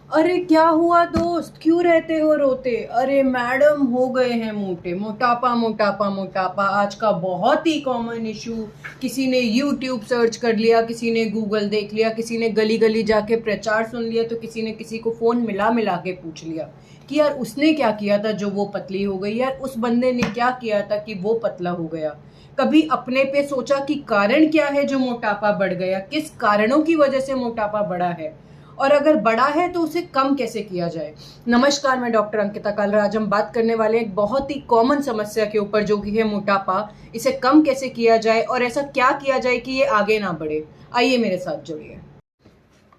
अरे क्या हुआ दोस्त, क्यों रहते हो रोते? अरे मैडम हो गए हैं मोटे। मोटापा मोटापा मोटापा आज का बहुत ही कॉमन इशू। किसी ने यूट्यूब सर्च कर लिया, किसी ने गूगल देख लिया, किसी ने गली गली जाके प्रचार सुन लिया, तो किसी ने किसी को फोन मिला मिला के पूछ लिया कि यार उसने क्या किया था जो वो पतली हो गई, यार उस बंदे ने क्या किया था कि वो पतला हो गया। कभी अपने पे सोचा कि कारण क्या है जो मोटापा बढ़ गया, किस कारणों की वजह से मोटापा बढ़ा है, और अगर बड़ा है तो उसे कम कैसे किया जाए। नमस्कार, मैं डॉक्टर अंकिता कालरा। आज हम बात करने वाले हैं एक बहुत ही कॉमन समस्या के ऊपर, जो कि है मोटापा। इसे कम कैसे किया जाए और ऐसा क्या किया जाए कि ये आगे ना बढ़े। आइए मेरे साथ जुड़िए।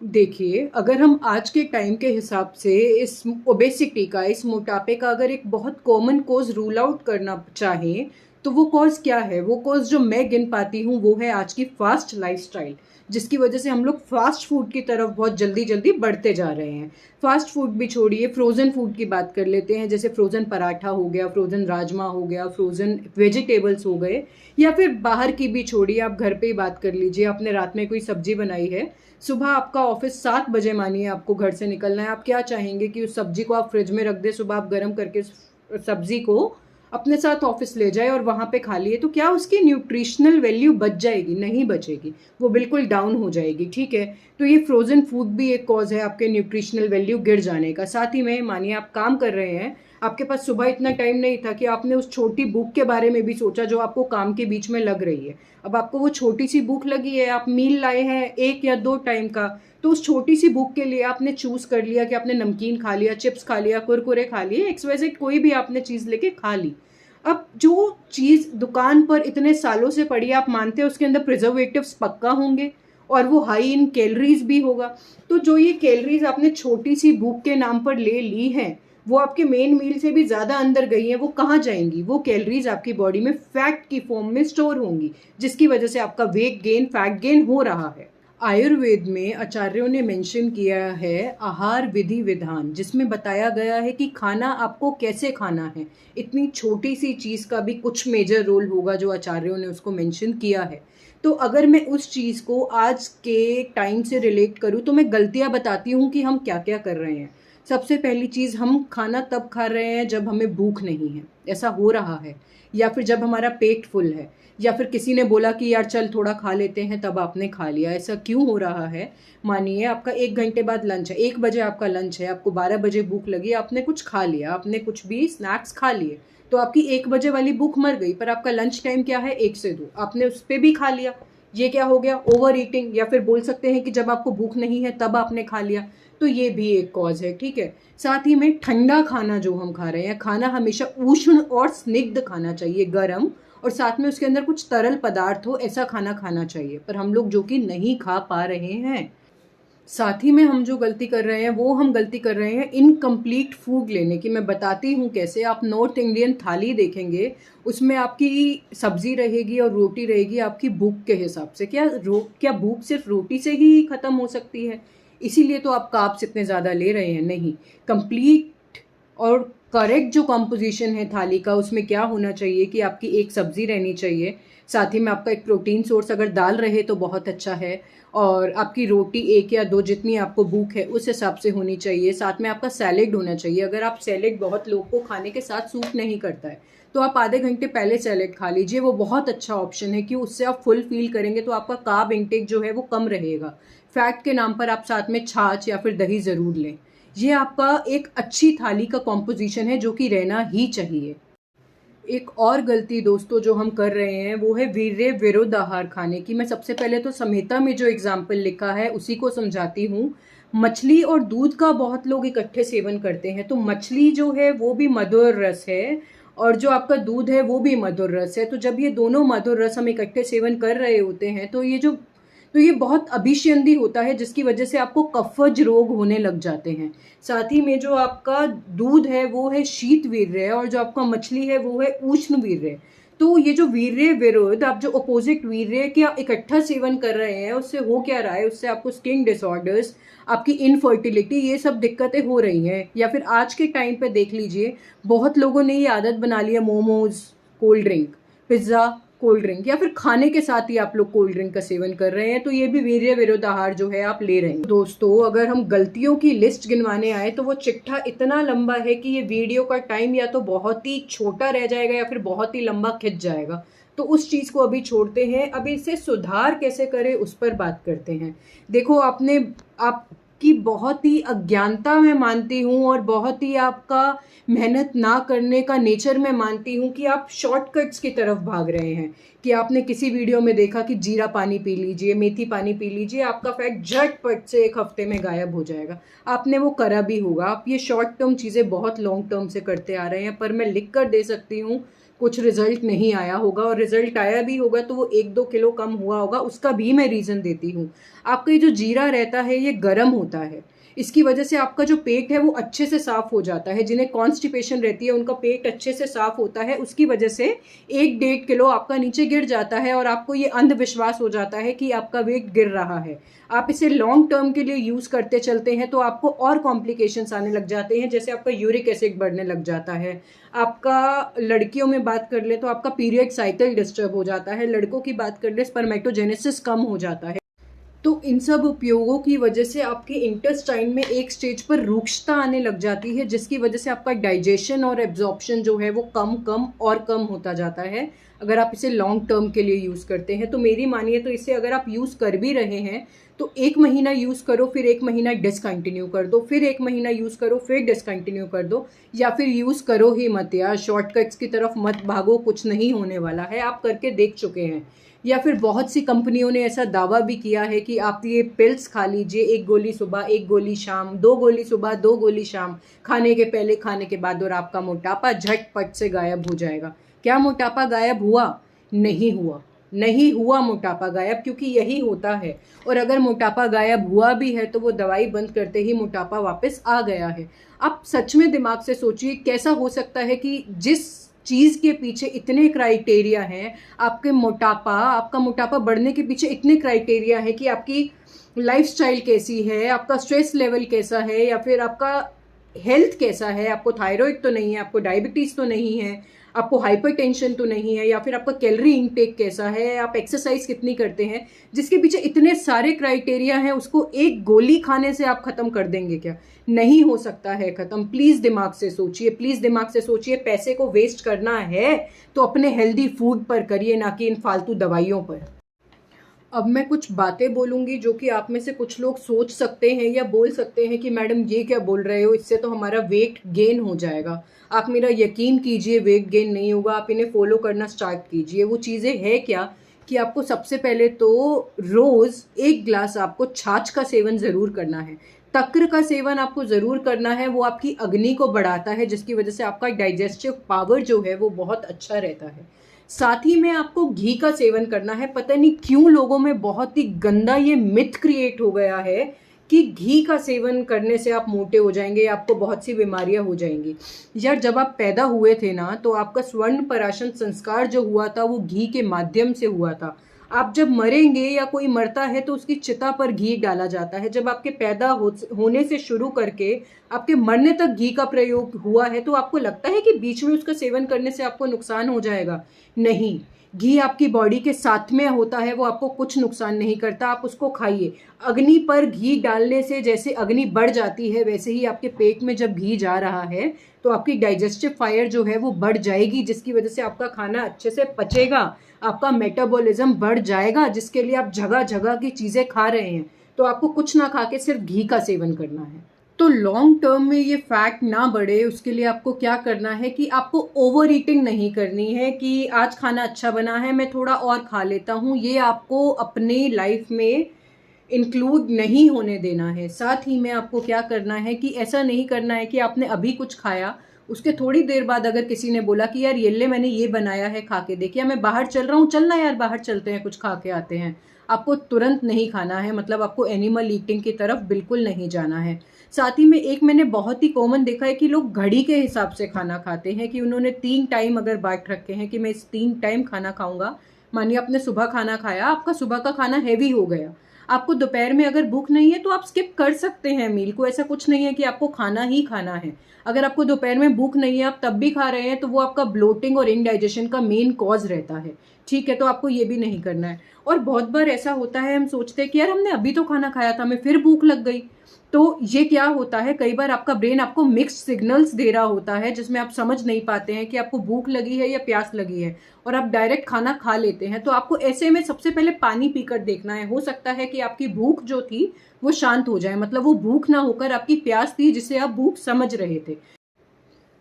देखिए, अगर हम आज के टाइम के हिसाब से इस ओबेसिटी का, इस मोटापे का अगर एक बहुत कॉमन कॉज रूल आउट करना चाहें, तो वो कॉज क्या है? वो कॉज जो मैं गिन पाती हूँ वो है आज की फास्ट लाइफस्टाइल, जिसकी वजह से हम लोग फास्ट फूड की तरफ बहुत जल्दी जल्दी बढ़ते जा रहे हैं। फास्ट फूड भी छोड़िए, फ्रोज़न फूड की बात कर लेते हैं। जैसे फ्रोज़न पराठा हो गया, फ्रोज़न राजमा हो गया, फ्रोज़न वेजिटेबल्स हो गए, या फिर बाहर की भी छोड़िए, आप घर पे ही बात कर लीजिए। आपने रात में कोई सब्जी बनाई है, सुबह आपका ऑफिस 7 बजे मानिए आपको घर से निकलना है, आप क्या चाहेंगे कि उस सब्जी को आप फ्रिज में रख दे, सुबह आप गर्म करके उस सब्जी को अपने साथ ऑफिस ले जाए और वहां पे खा लिए। तो क्या उसकी न्यूट्रिशनल वैल्यू बच जाएगी? नहीं बचेगी, वो बिल्कुल डाउन हो जाएगी। ठीक है, तो ये फ्रोजन फूड भी एक कॉज है आपके न्यूट्रिशनल वैल्यू गिर जाने का। साथ ही में मानिए आप काम कर रहे हैं, आपके पास सुबह इतना टाइम नहीं था कि आपने उस छोटी भूख के बारे में भी सोचा जो आपको काम के बीच में लग रही है। अब आपको वो छोटी सी भूख लगी है, आप मील लाए हैं 1 या 2 टाइम का, तो उस छोटी सी भूख के लिए आपने चूज कर लिया कि आपने नमकीन खा लिया, चिप्स खा लिया, कुरकुरे खा लिए, XYZ कोई भी आपने चीज लेके खा ली। अब जो चीज दुकान पर इतने सालों से पड़ी है, आप मानते हैं उसके अंदर प्रिजर्वेटिव्स पक्का होंगे और वो हाई इन कैलोरीज भी होगा। तो जो ये कैलोरीज आपने छोटी सी भूख के नाम पर ले ली हैं, वो आपके मेन मील से भी ज्यादा अंदर गई हैं। वो कहाँ जाएंगी? वो कैलोरीज आपकी बॉडी में फैट की फॉर्म में स्टोर होंगी, जिसकी वजह से आपका वेट गेन, फैट गेन हो रहा है। आयुर्वेद में आचार्यों ने मेंशन किया है आहार विधि विधान, जिसमें बताया गया है कि खाना आपको कैसे खाना है। इतनी छोटी सी चीज का भी कुछ मेजर रोल होगा जो आचार्यों ने उसको मेंशन किया है। तो अगर मैं उस चीज को आज के टाइम से रिलेट करूँ, तो मैं गलतियां बताती हूँ कि हम क्या क्या कर रहे हैं। सबसे पहली चीज, हम खाना तब खा रहे हैं जब हमें भूख नहीं है, ऐसा हो रहा है, या फिर जब हमारा पेट फुल है, या फिर किसी ने बोला कि यार चल थोड़ा खा लेते हैं, तब आपने खा लिया। ऐसा क्यों हो रहा है? मानिए आपका 1 घंटे बाद लंच है, 1 बजे आपका लंच है, आपको 12 बजे भूख लगी, आपने कुछ खा लिया, आपने कुछ भी स्नैक्स खा लिए, तो आपकी 1 बजे वाली भूख मर गई। पर आपका लंच टाइम क्या है? 1 से 2, आपने उस पर भी खा लिया। ये क्या हो गया? Over eating. या फिर बोल सकते हैं कि जब आपको भूख नहीं है तब आपने खा लिया। तो ये भी एक कॉज है। ठीक है, साथ ही में ठंडा खाना जो हम खा रहे हैं, खाना हमेशा उष्ण और स्निग्ध खाना चाहिए, गर्म, और साथ में उसके अंदर कुछ तरल पदार्थ हो, ऐसा खाना खाना चाहिए। पर हम लोग जो कि नहीं खा पा रहे हैं। साथ ही में हम जो गलती कर रहे हैं, वो हम गलती कर रहे हैं इनकम्प्लीट फूड लेने की। मैं बताती हूँ कैसे। आप नॉर्थ इंडियन थाली देखेंगे, उसमें आपकी सब्जी रहेगी और रोटी रहेगी आपकी भूख के हिसाब से। क्या भूख सिर्फ रोटी से ही खत्म हो सकती है? इसीलिए तो आप कार्ब्स इतने ज़्यादा ले रहे हैं। नहीं, कंप्लीट और करेक्ट जो कंपोजिशन है थाली का, उसमें क्या होना चाहिए कि आपकी एक सब्जी रहनी चाहिए, साथ ही में आपका एक प्रोटीन सोर्स अगर दाल रहे तो बहुत अच्छा है, और आपकी रोटी 1 या 2 जितनी आपको भूख है उस हिसाब से होनी चाहिए। साथ में आपका सैलेड होना चाहिए। अगर आप सैलेड, बहुत लोग को खाने के साथ सूट नहीं करता है, तो आप आधे घंटे पहले सैलेड खा लीजिए, वो बहुत अच्छा ऑप्शन है कि उससे आप फुल फील करेंगे, तो आपका कार्ब इंटेक जो है वो कम रहेगा। फैट के नाम पर आप साथ में छाछ या फिर दही ज़रूर लें। ये आपका एक अच्छी थाली का कॉम्पोजिशन है जो कि रहना ही चाहिए। एक और गलती दोस्तों जो हम कर रहे हैं, वो है वीर्य विरुद्ध आहार खाने की। मैं सबसे पहले तो संहिता में जो एग्जाम्पल लिखा है उसी को समझाती हूँ। मछली और दूध का बहुत लोग इकट्ठे सेवन करते हैं। तो मछली जो है वो भी मधुर रस है, और जो आपका दूध है वो भी मधुर रस है। तो जब ये दोनों मधुर रस हम इकट्ठे सेवन कर रहे होते हैं, तो ये बहुत अभिसंधि होता है, जिसकी वजह से आपको कफज रोग होने लग जाते हैं। साथ ही में जो आपका दूध है वो है शीत वीर्य, और जो आपका मछली है वो है उष्ण वीर्य। तो ये जो वीर्य विरुद्ध, आप जो अपोजिट वीर्य का इकट्ठा सेवन कर रहे हैं, उससे हो क्या रहा है? उससे आपको स्किन डिसऑर्डर्स, आपकी इनफर्टिलिटी, ये सब दिक्कतें हो रही हैं। या फिर आज के टाइम पे देख लीजिए, बहुत लोगों ने ये आदत बना ली है, momos, cold drink, pizza, cold drink, या फिर खाने के साथ ही आप लोग कोल्ड ड्रिंक का सेवन कर रहे हैं, तो ये भी वीर्य विरुद्ध आहार जो है आप ले रहे हैं। दोस्तों, अगर हम गलतियों की लिस्ट गिनवाने आए तो वो चिट्ठा इतना लंबा है कि ये वीडियो का टाइम या तो बहुत ही छोटा रह जाएगा या फिर बहुत ही लंबा खिंच जाएगा। तो उस चीज को अभी छोड़ते हैं, अभी इसे सुधार कैसे करें उस पर बात करते हैं। देखो, आपकी बहुत ही अज्ञानता मैं मानती हूँ और बहुत ही आपका मेहनत ना करने का नेचर मैं मानती हूँ कि आप शॉर्टकट्स की तरफ भाग रहे हैं। कि आपने किसी वीडियो में देखा कि जीरा पानी पी लीजिए, मेथी पानी पी लीजिए, आपका फैट झटपट से 1 हफ्ते में गायब हो जाएगा। आपने वो करा भी होगा। आप ये शॉर्ट टर्म चीज़ें बहुत लॉन्ग टर्म से करते आ रहे हैं, पर मैं लिख कर दे सकती हूँ कुछ रिजल्ट नहीं आया होगा, और रिजल्ट आया भी होगा तो वो 1-2 किलो कम हुआ होगा। उसका भी मैं रीज़न देती हूँ। आपका ये जो जीरा रहता है ये गर्म होता है, इसकी वजह से आपका जो पेट है वो अच्छे से साफ हो जाता है। जिन्हें कॉन्स्टिपेशन रहती है उनका पेट अच्छे से साफ होता है, उसकी वजह से 1-1.5 किलो आपका नीचे गिर जाता है और आपको ये अंधविश्वास हो जाता है कि आपका वेट गिर रहा है। आप इसे लॉन्ग टर्म के लिए यूज करते चलते हैं तो आपको और कॉम्प्लिकेशंस आने लग जाते हैं, जैसे आपका यूरिक एसिड बढ़ने लग जाता है। आपका लड़कियों में बात कर ले तो आपका पीरियड साइकिल डिस्टर्ब हो जाता है। लड़कों की बात कर ले स्पर्मेटोजेनेसिस कम हो जाता है। तो इन सब उपयोगों की वजह से आपके इंटेस्टाइन में एक स्टेज पर रूक्षता आने लग जाती है, जिसकी वजह से आपका डाइजेशन और एब्जॉर्प्शन जो है वो कम होता जाता है। अगर आप इसे लॉन्ग टर्म के लिए यूज़ करते हैं तो मेरी मानिए तो इसे अगर आप यूज़ कर भी रहे हैं तो 1 महीना यूज़ करो, फिर 1 महीना डिसकंटिन्यू कर दो, फिर 1 महीना यूज़ करो, फिर डिसकंटिन्यू कर दो, या फिर यूज़ करो ही मत। यार, शॉर्टकट्स की तरफ मत भागो, कुछ नहीं होने वाला है, आप करके देख चुके हैं। या फिर बहुत सी कंपनियों ने ऐसा दावा भी किया है कि आप ये पिल्स खा लीजिए, 1 गोली सुबह 1 गोली शाम, 2 गोली सुबह 2 गोली शाम, खाने के पहले खाने के बाद, और आपका मोटापा झटपट से गायब हो जाएगा। क्या मोटापा गायब हुआ? नहीं हुआ। नहीं हुआ मोटापा गायब, क्योंकि यही होता है। और अगर मोटापा गायब हुआ भी है तो वो दवाई बंद करते ही मोटापा वापस आ गया है। आप सच में दिमाग से सोचिए, कैसा हो सकता है कि जिस चीज़ के पीछे इतने क्राइटेरिया हैं, आपका मोटापा बढ़ने के पीछे इतने क्राइटेरिया है कि आपकी लाइफस्टाइल कैसी है, आपका स्ट्रेस लेवल कैसा है, या फिर आपका हेल्थ कैसा है, आपको थायराइड तो नहीं है, आपको डायबिटीज़ तो नहीं है, आपको हाइपरटेंशन तो नहीं है, या फिर आपका कैलोरी इनटेक कैसा है, आप एक्सरसाइज कितनी करते हैं, जिसके पीछे इतने सारे क्राइटेरिया हैं, उसको 1 गोली खाने से आप खत्म कर देंगे क्या? नहीं हो सकता है खत्म। प्लीज दिमाग से सोचिए, प्लीज दिमाग से सोचिए। पैसे को वेस्ट करना है तो अपने हेल्दी फूड पर करिए, ना कि इन फालतू दवाइयों पर। अब मैं कुछ बातें बोलूंगी जो कि आप में से कुछ लोग सोच सकते हैं या बोल सकते हैं कि मैडम ये क्या बोल रहे हो, इससे तो हमारा वेट गेन हो जाएगा। आप मेरा यकीन कीजिए, वेट गेन नहीं होगा। आप इन्हें फॉलो करना स्टार्ट कीजिए। वो चीज़ें हैं क्या कि आपको सबसे पहले तो रोज़ 1 गिलास आपको छाछ का सेवन ज़रूर करना है। तक्र का सेवन आपको ज़रूर करना है। वो आपकी अग्नि को बढ़ाता है, जिसकी वजह से आपका डाइजेस्टिव पावर जो है वो बहुत अच्छा रहता है। साथ ही में आपको घी का सेवन करना है। पता नहीं क्यों लोगों में बहुत ही गंदा ये मिथ क्रिएट हो गया है कि घी का सेवन करने से आप मोटे हो जाएंगे, आपको बहुत सी बीमारियां हो जाएंगी। यार, जब आप पैदा हुए थे ना, तो आपका स्वर्ण प्राशन संस्कार जो हुआ था वो घी के माध्यम से हुआ था। आप जब मरेंगे या कोई मरता है तो उसकी चिता पर घी डाला जाता है। जब आपके होने से शुरू करके आपके मरने तक घी का प्रयोग हुआ है, तो आपको लगता है कि बीच में उसका सेवन करने से आपको नुकसान हो जाएगा? नहीं, घी आपकी बॉडी के साथ में होता है, वो आपको कुछ नुकसान नहीं करता। आप उसको खाइए। अग्नि पर घी डालने से जैसे अग्नि बढ़ जाती है, वैसे ही आपके पेट में जब घी जा रहा है तो आपकी डाइजेस्टिव फायर जो है वो बढ़ जाएगी, जिसकी वजह से आपका खाना अच्छे से पचेगा, आपका मेटाबॉलिज्म बढ़ जाएगा, जिसके लिए आप जगह जगह की चीज़ें खा रहे हैं। तो आपको कुछ ना खा के सिर्फ घी का सेवन करना है। तो लॉन्ग टर्म में ये फैट ना बढ़े, उसके लिए आपको क्या करना है कि आपको ओवर ईटिंग नहीं करनी है कि आज खाना अच्छा बना है, मैं थोड़ा और खा लेता हूँ। ये आपको अपनी लाइफ में इंक्लूड नहीं होने देना है। साथ ही में आपको क्या करना है कि ऐसा नहीं करना है कि आपने अभी कुछ खाया, उसके थोड़ी देर बाद अगर किसी ने बोला कि यार ये ले मैंने ये बनाया है, खा के देखिए, मैं बाहर चल रहा हूँ, चलना यार बाहर चलते हैं, कुछ खा के आते हैं। आपको तुरंत नहीं खाना है, मतलब आपको एनिमल ईटिंग की तरफ बिल्कुल नहीं जाना है। साथ ही में एक मैंने बहुत ही कॉमन देखा है कि लोग घड़ी के हिसाब से खाना खाते हैं, कि उन्होंने 3 टाइम अगर बांट रखे हैं कि मैं इस 3 टाइम खाना खाऊंगा। मानिए आपने सुबह खाना खाया, आपका सुबह का खाना हैवी हो गया, आपको दोपहर में अगर भूख नहीं है तो आप स्किप कर सकते हैं मील को। ऐसा कुछ नहीं है कि आपको खाना ही खाना है। अगर आपको दोपहर में भूख नहीं है, आप तब भी खा रहे हैं, तो वो आपका ब्लोटिंग और इनडाइजेशन का मेन कॉज रहता है। ठीक है, तो आपको ये भी नहीं करना है। और बहुत बार ऐसा होता है, हम सोचते हैं कि यार हमने अभी तो खाना खाया था, हमें फिर भूख लग गई। तो ये क्या होता है, कई बार आपका ब्रेन आपको मिक्स्ड सिग्नल्स दे रहा होता है, जिसमें आप समझ नहीं पाते हैं कि आपको भूख लगी है या प्यास लगी है, और आप डायरेक्ट खाना खा लेते हैं। तो आपको ऐसे में सबसे पहले पानी पीकर देखना है। हो सकता है कि आपकी भूख जो थी वो शांत हो जाए, मतलब वो भूख ना होकर आपकी प्यास थी जिसे आप भूख समझ रहे थे।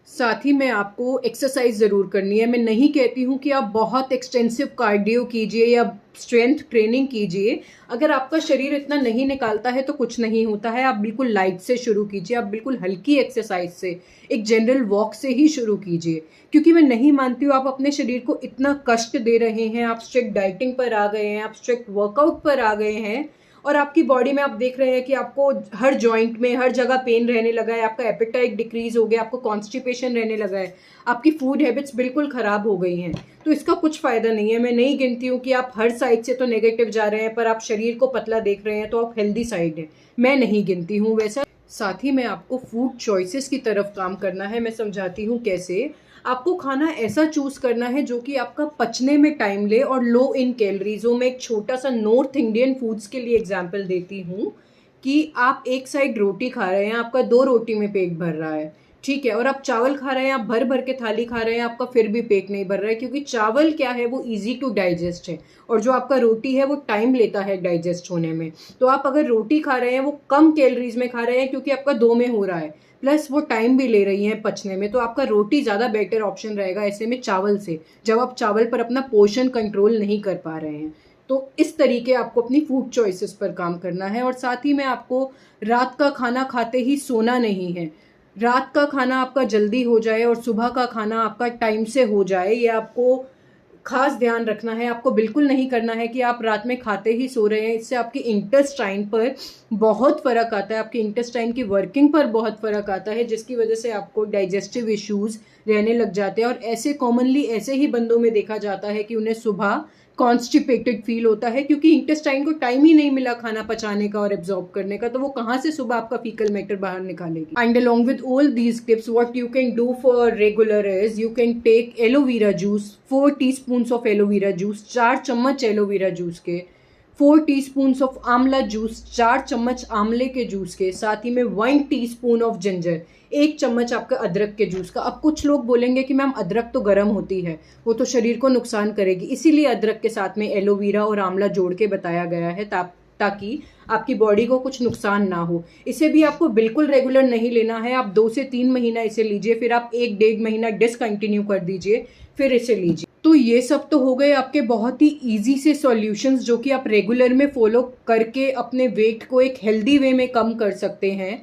साथ ही में आपको एक्सरसाइज ज़रूर करनी है। मैं नहीं कहती हूँ कि आप बहुत एक्सटेंसिव कार्डियो कीजिए या स्ट्रेंथ ट्रेनिंग कीजिए। अगर आपका शरीर इतना नहीं निकालता है तो कुछ नहीं होता है। आप बिल्कुल लाइट से शुरू कीजिए, आप बिल्कुल हल्की एक्सरसाइज से, एक जनरल वॉक से ही शुरू कीजिए। क्योंकि मैं नहीं मानती हूँ आप अपने शरीर को इतना कष्ट दे रहे हैं। आप स्ट्रिक्ट डाइटिंग पर आ गए हैं, आप स्ट्रिक्ट वर्कआउट पर आ गए हैं, और आपकी बॉडी में आप देख रहे हैं कि आपको हर जॉइंट में हर जगह पेन रहने लगा है, आपका एपेटाइट डिक्रीज हो गया, आपको कॉन्स्टिपेशन रहने लगा है, आपकी फूड हैबिट्स बिल्कुल खराब हो गई हैं। तो इसका कुछ फायदा नहीं है। मैं नहीं गिनती हूँ कि आप हर साइड से तो नेगेटिव जा रहे हैं, पर आप शरीर को पतला देख रहे हैं तो आप हेल्दी साइड है, मैं नहीं गिनती हूँ वैसा। साथ ही में आपको फूड चॉइसेस की तरफ काम करना है। मैं समझाती हूँ कैसे। आपको खाना ऐसा चूज करना है जो कि आपका पचने में टाइम ले और लो इन कैलोरीज हो। मैं एक छोटा सा नॉर्थ इंडियन फूड्स के लिए एग्जांपल देती हूँ कि आप एक साइड रोटी खा रहे हैं, आपका 2 रोटी में पेट भर रहा है, ठीक है, और आप चावल खा रहे हैं, आप भर भर के थाली खा रहे हैं, आपका फिर भी पेट नहीं भर रहा है, क्योंकि चावल क्या है, वो इजी टू डाइजेस्ट है, और जो आपका रोटी है वो टाइम लेता है डाइजेस्ट होने में। तो आप अगर रोटी खा रहे हैं वो कम कैलोरीज में खा रहे हैं, क्योंकि आपका 2 में हो रहा है, प्लस वो टाइम भी ले रही है पचने में, तो आपका रोटी ज़्यादा बेटर ऑप्शन रहेगा ऐसे में चावल से, जब आप चावल पर अपना पोर्शन कंट्रोल नहीं कर पा रहे हैं। तो इस तरीके आपको अपनी फूड चॉइसेस पर काम करना है। और साथ ही में आपको रात का खाना खाते ही सोना नहीं है। रात का खाना आपका जल्दी हो जाए और सुबह का खाना आपका टाइम से हो जाए, ये आपको खास ध्यान रखना है। आपको बिल्कुल नहीं करना है कि आप रात में खाते ही सो रहे हैं। इससे आपके इंटेस्टाइन पर बहुत फर्क आता है, आपके इंटेस्टाइन की वर्किंग पर बहुत फर्क आता है, जिसकी वजह से आपको डाइजेस्टिव इश्यूज रहने लग जाते हैं। और ऐसे कॉमनली ऐसे ही बंदों में देखा जाता है कि उन्हें सुबह कॉन्स्टिपेटेड फील होता है, क्योंकि इंटेस्टाइन को टाइम ही नहीं मिला खाना पचाने का और एब्जॉर्ब करने का, तो वो कहाँ से सुबह आपका फीकल मैटर बाहर निकालेगी। And along with all these tips, what you can do for regular is you can take aloe vera juice, 4 teaspoons of aloe vera juice, 4 चम्मच एलोवेरा जूस के, 4 टीस्पून्स ऑफ आंवला जूस, 4 चम्मच आंवले के जूस के, साथ ही में 1 टीस्पून ऑफ जिंजर, 1 चम्मच आपका अदरक के जूस का। अब कुछ लोग बोलेंगे कि मैम अदरक तो गर्म होती है, वो तो शरीर को नुकसान करेगी, इसीलिए अदरक के साथ में एलोवेरा और आंवला जोड़ के बताया गया है, ताकि आपकी बॉडी को कुछ नुकसान ना हो। इसे भी आपको बिल्कुल रेगुलर नहीं लेना है। आप 2 से 3 महीना इसे लीजिए, फिर आप 1-1.5 महीना डिसकंटिन्यू कर दीजिए, फिर इसे लीजिए। तो ये सब तो हो गए आपके बहुत ही इजी से सॉल्यूशंस, जो कि आप रेगुलर में फॉलो करके अपने वेट को एक हेल्दी वे में कम कर सकते हैं।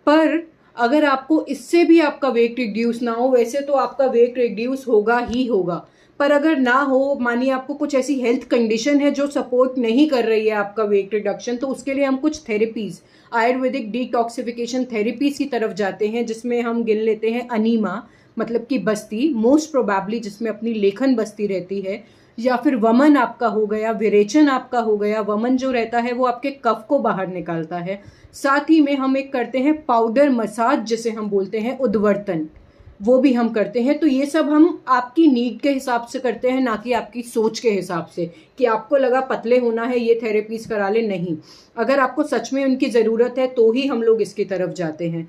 पर अगर आपको इससे भी आपका वेट रिड्यूस ना हो, वैसे तो आपका वेट रिड्यूस होगा ही होगा, पर अगर ना हो, मानिए आपको कुछ ऐसी हेल्थ कंडीशन है जो सपोर्ट नहीं कर रही है आपका वेट रिडक्शन, तो उसके लिए हम कुछ थेरेपीज, आयुर्वेदिक डिटॉक्सिफिकेशन थेरेपीज की तरफ जाते हैं, जिसमें हम गिन लेते हैं अनीमा, मतलब कि बस्ती, मोस्ट प्रोबेबली जिसमें अपनी लेखन बस्ती रहती है, या फिर वमन आपका हो गया, विरेचन आपका हो गया। वमन जो रहता है वो आपके कफ को बाहर निकालता है। साथ ही में हम एक करते हैं पाउडर मसाज, जिसे हम बोलते हैं उद्वर्तन, वो भी हम करते हैं। तो ये सब हम आपकी नीड के हिसाब से करते हैं, ना कि आपकी सोच के हिसाब से कि आपको लगा पतले होना है ये थेरेपीज करा ले। नहीं, अगर आपको सच में उनकी ज़रूरत है तो ही हम लोग इसकी तरफ जाते हैं।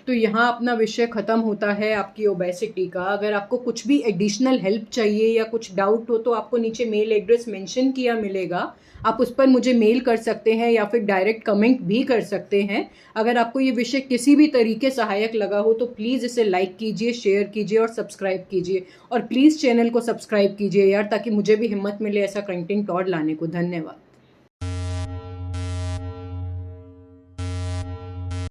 तो यहाँ अपना विषय ख़त्म होता है आपकी ओबेसिटी का। अगर आपको कुछ भी एडिशनल हेल्प चाहिए या कुछ डाउट हो तो आपको नीचे मेल एड्रेस मेंशन किया मिलेगा, आप उस पर मुझे मेल कर सकते हैं या फिर डायरेक्ट कमेंट भी कर सकते हैं। अगर आपको ये विषय किसी भी तरीके सहायक लगा हो तो प्लीज़ इसे लाइक कीजिए, शेयर कीजिए और सब्सक्राइब कीजिए, और प्लीज़ चैनल को सब्सक्राइब कीजिए यार, ताकि मुझे भी हिम्मत मिले ऐसा कंटेंट और लाने को। धन्यवाद।